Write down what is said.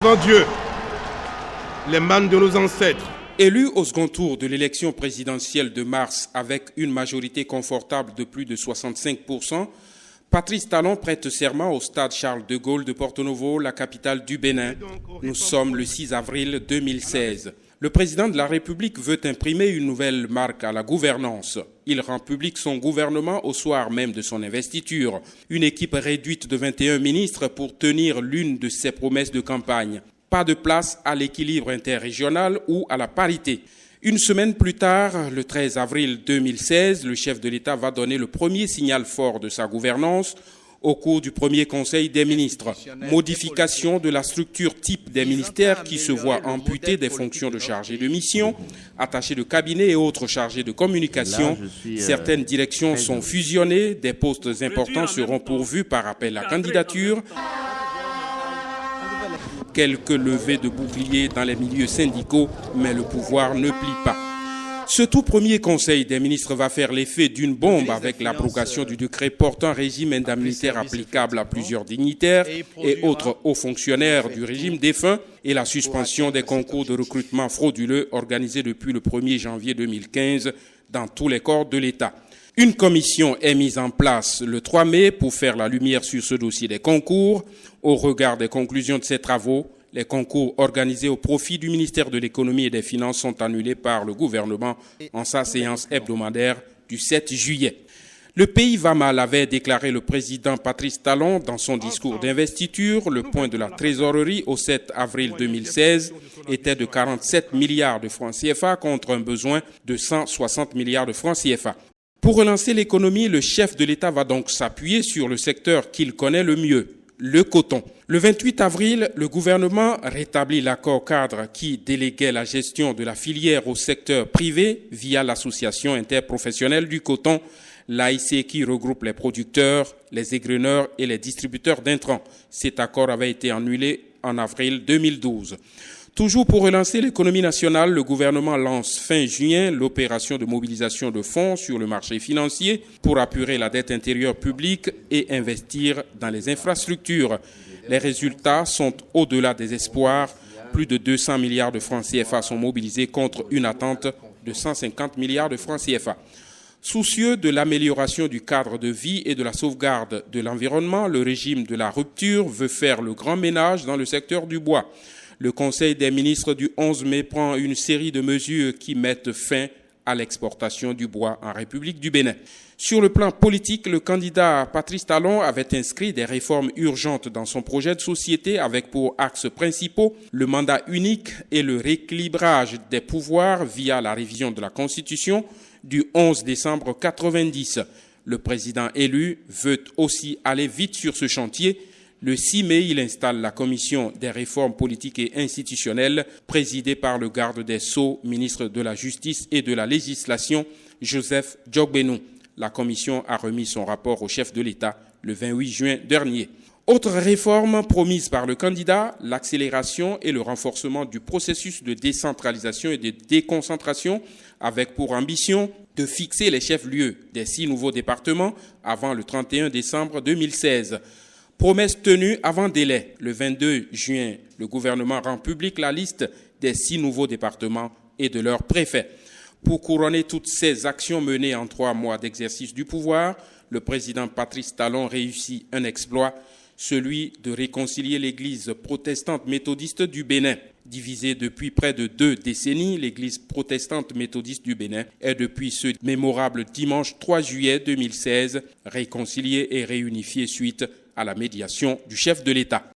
devant Dieu, les mânes de nos ancêtres. Élu au second tour de l'élection présidentielle de mars avec une majorité confortable de plus de 65%, Patrice Talon prête serment au stade Charles de Gaulle de Porto-Novo, la capitale du Bénin. Nous sommes le 6 avril 2016. Le président de la République veut imprimer une nouvelle marque à la gouvernance. Il rend public son gouvernement au soir même de son investiture. Une équipe réduite de 21 ministres pour tenir l'une de ses promesses de campagne. Pas de place à l'équilibre interrégional ou à la parité. Une semaine plus tard, le 13 avril 2016, le chef de l'État va donner le premier signal fort de sa gouvernance au cours du premier Conseil des ministres. Modification de la structure type des ministères qui se voit amputée des fonctions de chargé de mission, attaché de cabinet et autres chargés de communication. Certaines directions sont fusionnées, des postes importants seront pourvus par appel à candidature. Quelques levées de boucliers dans les milieux syndicaux, mais le pouvoir ne plie pas. Ce tout premier Conseil des ministres va faire l'effet d'une bombe avec l'abrogation du décret portant régime indemnitaire applicable à plusieurs dignitaires et autres hauts fonctionnaires du régime défunt et la suspension des concours de recrutement frauduleux organisés depuis le 1er janvier 2015 dans tous les corps de l'État. Une commission est mise en place le 3 mai pour faire la lumière sur ce dossier des concours. Au regard des conclusions de ces travaux, les concours organisés au profit du ministère de l'Économie et des Finances sont annulés par le gouvernement en sa séance hebdomadaire du 7 juillet. Le pays va mal, avait déclaré le président Patrice Talon dans son discours d'investiture. Le point de la trésorerie au 7 avril 2016 était de 47 milliards de francs CFA contre un besoin de 160 milliards de francs CFA. Pour relancer l'économie, le chef de l'État va donc s'appuyer sur le secteur qu'il connaît le mieux, le coton. Le 28 avril, le gouvernement rétablit l'accord cadre qui déléguait la gestion de la filière au secteur privé via l'association interprofessionnelle du coton, l'AIC, qui regroupe les producteurs, les égreneurs et les distributeurs d'intrants. Cet accord avait été annulé en avril 2012. Toujours pour relancer l'économie nationale, le gouvernement lance fin juin l'opération de mobilisation de fonds sur le marché financier pour apurer la dette intérieure publique et investir dans les infrastructures. Les résultats sont au-delà des espoirs. Plus de 200 milliards de francs CFA sont mobilisés contre une attente de 150 milliards de francs CFA. Soucieux de l'amélioration du cadre de vie et de la sauvegarde de l'environnement, le régime de la rupture veut faire le grand ménage dans le secteur du bois. Le Conseil des ministres du 11 mai prend une série de mesures qui mettent fin à l'exportation du bois en République du Bénin. Sur le plan politique, le candidat Patrice Talon avait inscrit des réformes urgentes dans son projet de société avec pour axes principaux le mandat unique et le rééquilibrage des pouvoirs via la révision de la Constitution du 11 décembre 1990. Le président élu veut aussi aller vite sur ce chantier. Le 6 mai, il installe la commission des réformes politiques et institutionnelles présidée par le garde des Sceaux, ministre de la Justice et de la Législation, Joseph Djogbenou. La commission a remis son rapport au chef de l'État le 28 juin dernier. Autre réforme promise par le candidat, l'accélération et le renforcement du processus de décentralisation et de déconcentration avec pour ambition de fixer les chefs-lieux des 6 nouveaux départements avant le 31 décembre 2016. Promesse tenue avant délai. Le 22 juin, le gouvernement rend public la liste des 6 nouveaux départements et de leurs préfets. Pour couronner toutes ces actions menées en 3 mois d'exercice du pouvoir, le président Patrice Talon réussit un exploit, celui de réconcilier l'église protestante méthodiste du Bénin. Divisée depuis près de 2 décennies, l'église protestante méthodiste du Bénin est depuis ce mémorable dimanche 3 juillet 2016 réconciliée et réunifiée suite à la médiation du chef de l'État.